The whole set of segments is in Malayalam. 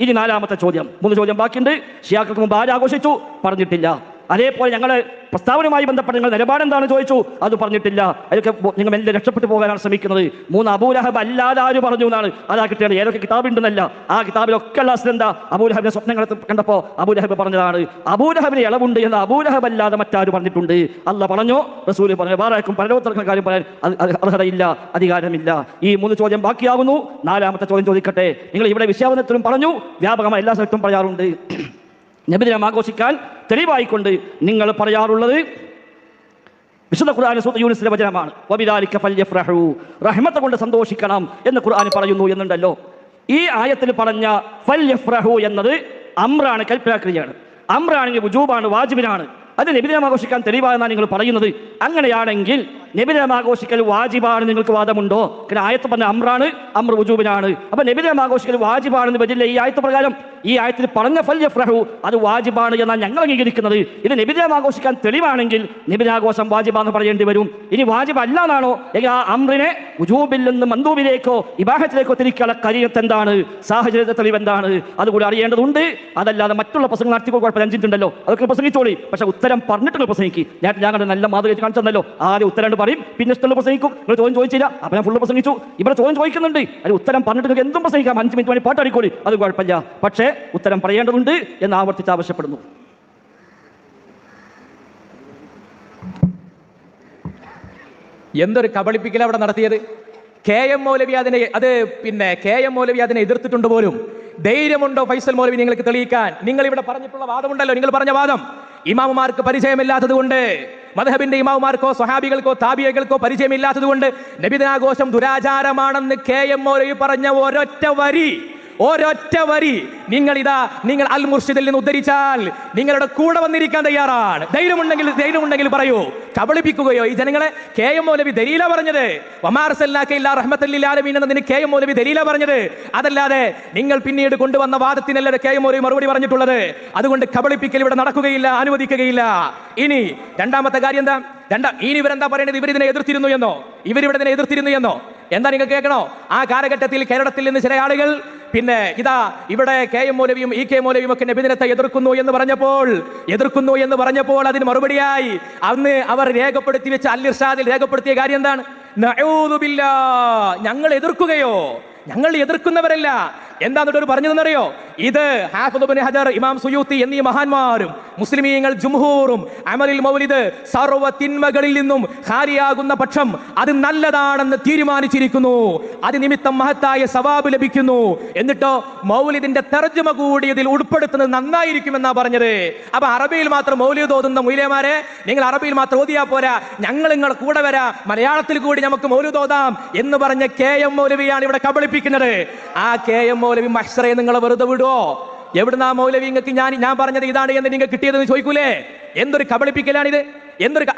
ഇനി നാലാമത്തെ ചോദ്യം, 3 ചോദ്യം ബാക്കിയുണ്ട്. ഷിയാക്കൾക്ക് മുമ്പ് ആരാഘോഷിച്ചു? പറഞ്ഞിട്ടില്ല. അതേപോലെ ഞങ്ങൾ പ്രസ്താവനയുമായി ബന്ധപ്പെട്ട് നിങ്ങൾ നിലപാടെന്താണ് ചോദിച്ചു? അത് പറഞ്ഞിട്ടില്ല. അതൊക്കെ നിങ്ങൾ മെല്ലെ രക്ഷപ്പെട്ടു പോകാനാണ് ശ്രമിക്കുന്നത്. 3 അബൂലഹബ് അല്ലാതെ ആര് പറഞ്ഞു എന്നാണ് അതാ കിട്ടിയത്. ഏതൊക്കെ കിതാബുണ്ടെന്നല്ല, ആ കിതാബിലൊക്കെ ഉള്ള അസ്ൽ എന്താ? അബൂലഹബിന്റെ സ്വപ്നങ്ങൾ കണ്ടപ്പോൾ അബൂലഹബ് പറഞ്ഞതാണ്. അബൂലഹബിന് ഇളവുണ്ട് എന്ന് അബൂലഹബ് അല്ലാതെ മറ്റാര് പറഞ്ഞിട്ടുണ്ട്? അല്ലാഹ് പറഞ്ഞോ, റസൂൽ പറഞ്ഞു. വേറെ ആർക്കും പരലോകത്തിറക്കുന്ന കാര്യം പറയാൻ അർഹതയില്ല, അധികാരമില്ല. ഈ 3 ചോദ്യം ബാക്കിയാകുന്നു. നാലാമത്തെ ചോദ്യം ചോദിക്കട്ടെ. നിങ്ങൾ ഇവിടെ വിശ്വാസത്തിലും പറഞ്ഞു, വ്യാപകമായ എല്ലാ സ്ഥലത്തും പറയാറുണ്ട്. നബിദിനം ആഘോഷിക്കാൻ തെളിവായിക്കൊണ്ട് നിങ്ങൾ പറയാറുള്ളത് വിശുദ്ധ ഖുർആൻ സൂറത്ത് യൂനുസിലെ വചനമാണ്. വബിദാലിക ഫൽയഫ്റഹു, റഹ്മത്ത് കൊണ്ട് സന്തോഷിക്കണം എന്ന് ഖുർആൻ പറയുന്നു എന്നുണ്ടല്ലോ. ഈ ആയത്തിൽ പറഞ്ഞ ഫൽയഫ്റഹു എന്നത് അംറാണ്, കൽപ്പനാക്രിയയാണ്. അംറാണെങ്കിൽ വുജൂബാണ്, വാജിബിനാണ്. അത് നബിദിനം ആഘോഷിക്കാൻ തെളിവാണെന്നാണ് നിങ്ങൾ പറയുന്നത്. അങ്ങനെയാണെങ്കിൽ നബിദിനം ആഘോഷിക്കൽ വാജിബാണ് നിങ്ങൾക്ക് വാദമുണ്ടോ? കാരണം ആയത്ത് പറഞ്ഞ അമ്രാണ്, അമ്ര വുജൂബിനാണ്. അപ്പൊ നബിദിനം ആഘോഷിക്കൽ വാജിബാണെന്ന് വരില്ല ഈ ആയത്ത് പ്രകാരം? ഈ ആയത്തിൽ പറഞ്ഞ ഫൽയഫ്റഹു അത് വാജിബാണ് എന്നാണ് ഞങ്ങൾ അംഗീകരിക്കുന്നത്. ഇത് നബിദിനം ആഘോഷിക്കാൻ തെളിവാണെങ്കിൽ നബിദിനാഘോഷം വാജിബാന്ന് പറയേണ്ടി വരും. ഇനി വാജിബ് അല്ല എന്നാണോ എങ്കിൽ ആ അമ്രിനെ വുജൂബിൽ നിന്ന് മന്ദൂബിലേക്കോ ഇബാഹത്തിലേക്കോ തിരിക്കാനുള്ള കാര്യത്ത് എന്താണ്? സാഹചര്യത്തെ തെളിവ് എന്താണ്? അതുകൂടി അറിയേണ്ടതുണ്ട്. അതല്ലാതെ മറ്റുള്ള പ്രസംഗം നടത്തിക്കോ, കുഴപ്പമില്ല, 5 മിനിറ്റ് ഉണ്ടല്ലോ, അതൊക്കെ പ്രസംഗിച്ചോളി. പക്ഷെ ഉത്തരം പറഞ്ഞിട്ടുള്ള പ്രസംഗിക്ക്. ഞങ്ങളുടെ നല്ല മാതൃക കാണിച്ചല്ലോ. ആദ്യം ഉത്തരം പറയും, പിന്നെ ഇഷ്ടമുള്ള പ്രസംഗിക്കും. നിങ്ങൾ ചോദ്യം ചോദിച്ചില്ല, അപ്പൊ ഞാൻ ഫുള്ള് പ്രസംഗിച്ചു. ഇവിടെ ചോദ്യം ചോദിക്കുന്നുണ്ട്, അത് ഉത്തരം പറഞ്ഞിട്ട് എന്തും പ്രസംഗിക്കാം. 5 മിനിറ്റ് വേണ്ടി പാട്ടടിക്കോളി, അത് കുഴപ്പമില്ല. പക്ഷേ ഉത്തരം പറയേണ്ടതുണ്ട് എന്ന് ആവർത്തിച്ച് ആവശ്യപ്പെടുന്നു. എന്തൊരു കബളിപ്പിക്കൽ അവിടെ നടത്തിയത്. കെ എം മൗലവി അതിനെ എതിർത്തിട്ടുണ്ട് പോലും. ധൈര്യമുണ്ടോ ഫൈസൽ മൗലവി നിങ്ങൾക്ക് തെളിയിക്കാൻ? നിങ്ങൾ ഇവിടെ പറഞ്ഞിട്ടുള്ള വാദമുണ്ടല്ലോ, നിങ്ങൾ പറഞ്ഞ വാദം ഇമാമുമാർക്ക് പരിചയമില്ലാത്തത് കൊണ്ട്, മദ്ഹബിന്റെ ഇമാമുമാർക്കോ സ്വഹാബികൾക്കോ താബിയകൾക്കോ പരിചയമില്ലാത്തത് കൊണ്ട് നബിദിനാഘോഷം ദുരാചാരമാണെന്ന് കെ എം മൗലവി പറഞ്ഞ ഒരൊറ്റ വരി നിങ്ങൾ അൽ മുർഷിദിൽ നിന്ന് ഉദ്ധരിച്ചാൽ നിങ്ങളുടെ കൂടെ വന്നിരിക്കാൻ തയ്യാറാണ്. ധൈര്യമുണ്ടെങ്കിൽ പറയൂ. കബളിപ്പിക്കുകയോ ഈ ജനങ്ങളെ? കെ എം മൗലവി ദലീല പറഞ്ഞത്, കെ എം മൗലവി ദലീല പറഞ്ഞത്. അതല്ലാതെ നിങ്ങൾ പിന്നീട് കൊണ്ടുവന്ന വാദത്തിനല്ല കെ എം മൗലവി മറുപടി പറഞ്ഞിട്ടുള്ളത്. അതുകൊണ്ട് കബളിപ്പിക്കൽ ഇവിടെ നടക്കുകയില്ല, അനുവദിക്കുകയില്ല. ഇനി രണ്ടാമത്തെ കാര്യം എന്താ? ഇനി ഇവരെന്താ പറയുന്നത്? ഇവരിതിനെ എതിർത്തിരുന്നു എന്നോ? ഇവരിവിടെ എതിർത്തിരുന്നു എന്നോ? എന്താ നിങ്ങൾ കേൾക്കണോ? ആ കാലഘട്ടത്തിൽ കേരളത്തിൽ നിന്ന് ചില ആളുകൾ ഇവിടെ കെ എം മൗലവിയും ഇ കെ മൗലവിയും ഒക്കെ നബിദിനത്തെ എതിർക്കുന്നു എന്ന് പറഞ്ഞപ്പോൾ അതിന് മറുപടിയായി അന്ന് അവർ രേഖപ്പെടുത്തി വെച്ച അൽ ഇർഷാദിൽ രേഖപ്പെടുത്തിയ കാര്യം എന്താണ്? നഊദു ബില്ലാഹ്, ഞങ്ങൾ എതിർക്കുകയോ? ഞങ്ങൾ എതിർക്കുന്നവരല്ല. എന്താന്നിട്ട് പറഞ്ഞതെന്നറിയോ? ഇത് ഹാഫിദ് ഇബ്നു ഹജർ, ഇമാം സുയൂത്തി എന്നീ മഹാന്മാരും മുസ്ലിമീങ്ങൾ ജുംഹൂറും അമലിൽ മൗലിദ് സർവ്വ തിന്മകളിൽ നിന്നും ഖാലിയാകുന്ന പക്ഷം അത് നല്ലതാണെന്ന് തീരുമാനിച്ചിരിക്കുന്നു. അത് നിമിത്തം മഹത്തായ സവാബ് ലഭിക്കുന്നു. എന്നിട്ടോ മൗലിദിന്റെ തർജ്ജമ കൂടി ഇതിൽ ഉൾപ്പെടുത്തുന്നത് നന്നായിരിക്കുമെന്നാ പറഞ്ഞത്. അപ്പൊ അറബിയിൽ മാത്രം മൗലിദ് ഓതുന്ന മുയിലേമാരെ, നിങ്ങൾ അറബിയിൽ മാത്രം ഓതിയാ പോരാ, ഞങ്ങൾ നിങ്ങളെ കൂടെ വരാം, മലയാളത്തിൽ കൂടി നമുക്ക് മൗലിദ് ഓതാം എന്ന് പറഞ്ഞ കെ എം മൗലവിയാണ് ഇവിടെ കബളിപ്പിക്കുന്നത്. ആ കെ എം മൗലവി മഹ്ശറയെ നിങ്ങൾ വെറുതെ വിടുവോ? എവിടുന്ന മൗലവി നിങ്ങൾക്ക് ഞാൻ പറഞ്ഞത് ഇതാണ് എന്ന് നിങ്ങൾ കിട്ടിയതെന്ന് ചോദിക്കൂലേ? എന്തൊരു കബളിപ്പിക്കലാണിത്!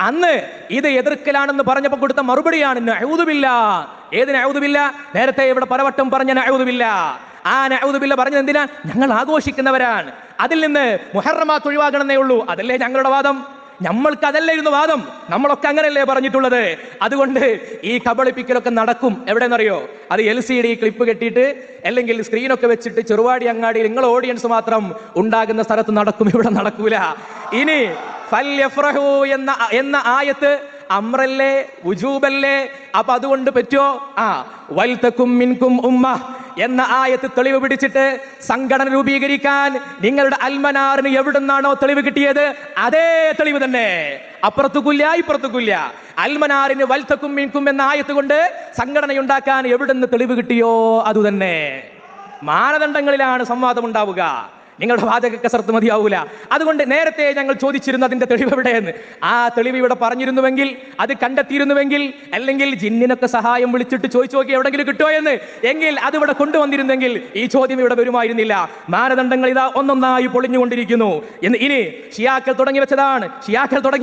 അന്ന് ഇത് എതിർക്കലാണെന്ന് പറഞ്ഞപ്പോൾ കൊടുത്ത മറുപടിയാണ് നഊദു ബില്ലാഹ്. ഏത് നഊദു ബില്ലാഹ്? നേരത്തെ ഇവിടെ പലവട്ടം പറഞ്ഞ നഊദു ബില്ലാഹ്. ആ നഊദു ബില്ലാഹ് പറഞ്ഞത് എന്തിനാ? ഞങ്ങൾ ആഘോഷിക്കുന്നവരാണ്, അതിൽ നിന്ന് മുഹറമാത്ത് ഒഴിവാക്കണമെന്നേ ഉള്ളൂ. അതല്ലേ ഞങ്ങളുടെ വാദം. നമ്മൾക്ക് അതല്ലായിരുന്നു വാദം. നമ്മളൊക്കെ അങ്ങനെയല്ലേ പറഞ്ഞിട്ടുള്ളത്. അതുകൊണ്ട് ഈ കബളിപ്പിക്കലൊക്കെ നടക്കും. എവിടെയെന്നറിയോ? അത് LCD ക്ലിപ്പ് കെട്ടിയിട്ട് അല്ലെങ്കിൽ സ്ക്രീനൊക്കെ വെച്ചിട്ട് ചെറുവാടി അങ്ങാടിയിൽ നിങ്ങൾ ഓഡിയൻസ് മാത്രം ഉണ്ടാകുന്ന സ്ഥലത്ത് നടക്കും. ഇവിടെ നടക്കൂല. ഇനി ഫൽയഫ്റഹു എന്ന ആയത്ത് അമ്രല്ലേ, വുജൂബല്ലേ? അപ്പൊ അതുകൊണ്ട് പറ്റുമോ? വൽതകും മിൻകും ഉമ്മ എന്ന ആയത്ത് തെളിവ് പിടിച്ചിട്ട് സംഘടന രൂപീകരിക്കാൻ നിങ്ങളുടെ അൽമനാറിന് എവിടുന്നാണോ തെളിവ് കിട്ടിയത് അതേ തെളിവ് തന്നെ. അപ്പുറത്തുമില്ല ഇപ്പുറത്തുമില്ല. അൽമനാറിന് വൽതകും മിൻകും എന്ന ആയത്ത് കൊണ്ട് സംഘടനയുണ്ടാക്കാൻ എവിടുന്ന് തെളിവ് കിട്ടിയോ അതുതന്നെ. മാനദണ്ഡങ്ങളിലാണ് സംവാദം ഉണ്ടാവുക. നിങ്ങളുടെ വാചക കസർത്ത് മതിയാവൂല. അതുകൊണ്ട് നേരത്തെ ഞങ്ങൾ ചോദിച്ചിരുന്നു അതിന്റെ തെളിവ് എവിടെയെന്ന്. ആ തെളിവ് ഇവിടെ പറഞ്ഞിരുന്നുവെങ്കിൽ, അത് കണ്ടെത്തിയിരുന്നുവെങ്കിൽ, അല്ലെങ്കിൽ ജിന്നിനൊക്കെ സഹായം വിളിച്ചിട്ട് ചോദിച്ചു നോക്കി എവിടെങ്കിലും കിട്ടുമോ എങ്കിൽ അതിവിടെ കൊണ്ടുവന്നിരുന്നെങ്കിൽ ഈ ചോദ്യം ഇവിടെ വരുമായിരുന്നില്ല. മാനദണ്ഡങ്ങൾ ഇതാ ഒന്നൊന്നായി പൊളിഞ്ഞുകൊണ്ടിരിക്കുന്നു. ഇനി ഷിയാക്കൾ തുടങ്ങി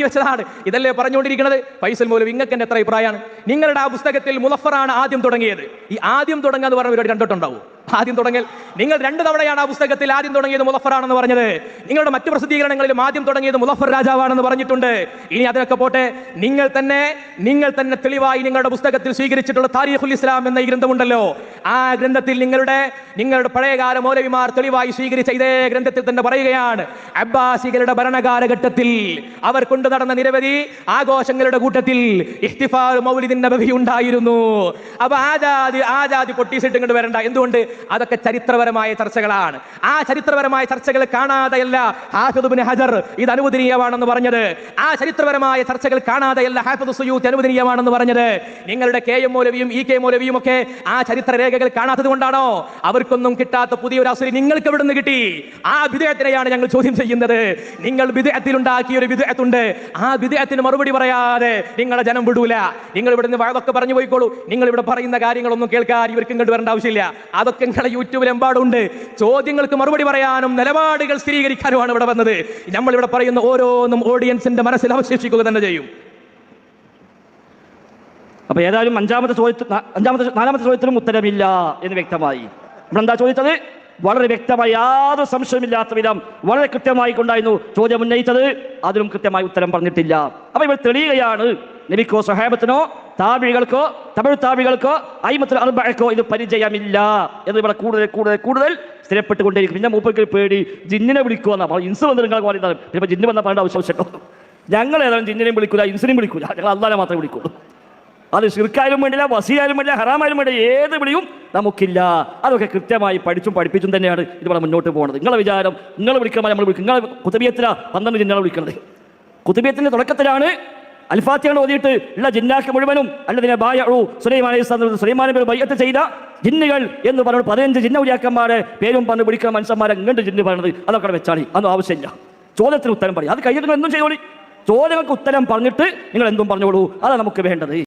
വെച്ചതാണ് ഇതല്ലേ പറഞ്ഞുകൊണ്ടിരിക്കുന്നത്. ഫൈസൽ മൗലവി, നിങ്ങൾക്ക് എന്റെ എത്ര അഭിപ്രായമാണ്? നിങ്ങളുടെ ആ പുസ്തകത്തിൽ മുലഫറാണ് ആദ്യം തുടങ്ങിയത്. ഈ ആദ്യം തുടങ്ങാന്ന് പറഞ്ഞ ഒരു രണ്ടോട്ടുണ്ടാവും. ആദ്യം തുടങ്ങൽ. നിങ്ങൾ 2 തവണയാണ് ആ പുസ്തകത്തിൽ ആദ്യം തുടങ്ങിയത് മുളഫറാണെന്ന് പറഞ്ഞത്. നിങ്ങളുടെ മറ്റു പ്രസിദ്ധീകരണങ്ങളിലും ആദ്യം തുടങ്ങിയത് മുളഫർ രാജാവാണെന്ന് പറഞ്ഞിട്ടുണ്ട്. ഇനി അതിനൊക്കെ പോട്ടെ, നിങ്ങൾ തന്നെ തെളിവായി നിങ്ങളുടെ പുസ്തകത്തിൽ സ്വീകരിച്ചിട്ടുള്ള താരീഖുൽ ഇസ്ലാം എന്ന ഈ ഗ്രന്ഥമുണ്ടല്ലോ, ആ ഗ്രന്ഥത്തിൽ നിങ്ങളുടെ പഴയകാല മൗലവിമാർ തെളിവായി സ്വീകരിച്ച ഇതേ ഗ്രന്ഥത്തിൽ തന്നെ പറയുകയാണ്, അബ്ബാസികളുടെ ഭരണകാലഘട്ടത്തിൽ അവർ കൊണ്ടു നടന്ന നിരവധി ആഘോഷങ്ങളുടെ കൂട്ടത്തിൽ ഇഹ്തിഫാൽ മൗലിദിൻ നബവി ഉണ്ടായിരുന്നു. അപ്പൊ ആ ജാതി പൊട്ടീസിട്ട് ഇങ്ങോട്ട് വരണ്ട. എന്തുകൊണ്ട്? അതൊക്കെ ചരിത്രപരമായ ചർച്ചകളാണ്. ആ ചരിത്രപരമായ ചർച്ചകൾ കാണാതെയല്ല ഹാഫിദ് ഇബ്നു ഹജർ ഇത് അനുവദനീയമാണെന്ന് പറഞ്ഞത്. ആ ചരിത്രപരമായ ചർച്ചകൾ കാണാതെയല്ല ഹാഫിദ് സുയൂത്തി അനുവദനീയമാണെന്ന് പറഞ്ഞത്. നിങ്ങളുടെ KM മൗലവിയും EK മൗലവിയും ഒക്കെ ആ ചരിത്ര രേഖകൾ കാണാത്തത് കൊണ്ടാണോ? അവർക്കൊന്നും കിട്ടാത്ത പുതിയൊരു അസ്രി നിങ്ങൾക്ക് എവിടെ നിന്ന് കിട്ടി? ആ ബിദ്അത്തിനെയാണ് ഞങ്ങൾ ചോദ്യം ചെയ്യുന്നത്. നിങ്ങൾ ബിദ്അത്തിൽ ഉണ്ടാക്കിയ ഒരു ബിദ്അത്തുണ്ട്, ആ ബിദ്അത്തിന് മറുപടി പറയാതെ നിങ്ങളെ ജനം വിടൂല. നിങ്ങൾ ഇവിടെ നിന്ന് വഴക്കൊക്കെ പറഞ്ഞു പോയിക്കോളൂ. നിങ്ങൾ ഇവിടെ പറയുന്ന കാര്യങ്ങളൊന്നും കേൾക്കാൻ ഇവർക്ക് ഇങ്ങോട്ട് വരേണ്ട ആവശ്യമില്ല. അതൊക്കെ നിങ്ങളെ യൂട്യൂബിൽ എമ്പാടുണ്ട്. ചോദ്യങ്ങൾക്ക് മറുപടി പറയാനും നിലപാടുകൾ സ്ഥിരീകരിക്കാനുമാണ് ഇവിടെ വന്നത്. നമ്മൾ ഇവിടെ പറയുന്ന ഓരോന്നും ഓഡിയൻസിന്റെ മനസ്സിൽ അവശേഷിക്കുക തന്നെ ചെയ്യും. അപ്പൊ ഏതായാലും നാലാമത്തെ ചോദ്യത്തിനും ഉത്തരമില്ല എന്ന് വ്യക്തമായി. നമ്മളെന്താ ചോദിച്ചത്? വളരെ വ്യക്തമായി യാതൊരു സംശയമില്ലാത്ത വിധം വളരെ കൃത്യമായി കൊണ്ടായിരുന്നു ചോദ്യം ഉന്നയിച്ചത്. അതിനും കൃത്യമായി ഉത്തരം പറഞ്ഞിട്ടില്ല. അപ്പൊ ഇവർ തെളിയുകയാണ്, നബിക്കോ സഹാബത്തിനോ താബികൾക്കോ തമിഴ് താബികൾക്കോ അയിമത്തുൽ അർബഅക്കോ ഇത് പരിചയമില്ല എന്ന് ഇവിടെ കൂടുതൽ സ്ഥിരപ്പെട്ടുകൊണ്ടേയിരിക്കും. പിന്നെ മൂപ്പർക്ക് പേടി ജിന്നിനെ വിളിക്കുമെന്നാ. ഇൻസ് വന്ന് നിങ്ങൾ പറയുന്നത് പിന്നെ ജിന്ന് വന്നാൽ പറയേണ്ട ആവശ്യമില്ലല്ലോ. ഞങ്ങൾ ഏതായാലും ജിന്നിനെയും വിളിക്കൂല, ഇൻസിനെയും വിളിക്കൂല, ഞങ്ങൾ അല്ലാതെ മാത്രമേ വിളിക്കുള്ളൂ. അത് ശിർക്കായാലും വേണ്ടില്ല, വസിയായാലും വേണ്ടില്ല, ഹറാമായാലും വേണ്ടില്ല, ഏത് വിളിയും നമുക്കില്ല. അതൊക്കെ കൃത്യമായി പഠിപ്പിച്ചും തന്നെയാണ് ഇതിവിടെ മുന്നോട്ട് പോകുന്നത്. നിങ്ങളെ വിചാരം നിങ്ങൾ വിളിക്കുമ്പോൾ നമ്മൾ വിളിക്കും. നിങ്ങൾ കുത്തുബിയത്തിലാണ് 12 ജിന്നുകളെ വിളിക്കുന്നത്. കുത്തുബിയത്തിന്റെ തുടക്കത്തിലാണ് അൽഫാത്തിഹ ഓതിയിട്ട് ഉള്ള ജിന്നാക്ക് മുഴുവനും അല്ലതിനെ ബായഉ സുലൈമാൻ നബി ബൈഅത്ത് ചെയ്ത ജിന്നുകൾ എന്ന് പറഞ്ഞു 15 ജിന്ന ഉലിയാക്കന്മാരെ പേരും പറഞ്ഞ് വിളിക്കുന്ന മനുഷ്യന്മാരെ അങ്ങോട്ട് ജിന്ന് പറയുന്നത്. അതൊക്കെ വെച്ചാളി, അതൊന്നും ആവശ്യമില്ല. ചോദ്യത്തിന് ഉത്തരം പറയും. അത് കഴിഞ്ഞിട്ട് നിങ്ങൾ എന്തും ചെയ്തോളി. ചോദ്യങ്ങൾക്ക് ഉത്തരം പറഞ്ഞിട്ട് നിങ്ങൾ എന്തും പറഞ്ഞോളൂ. അതാണ് നമുക്ക് വേണ്ടത്.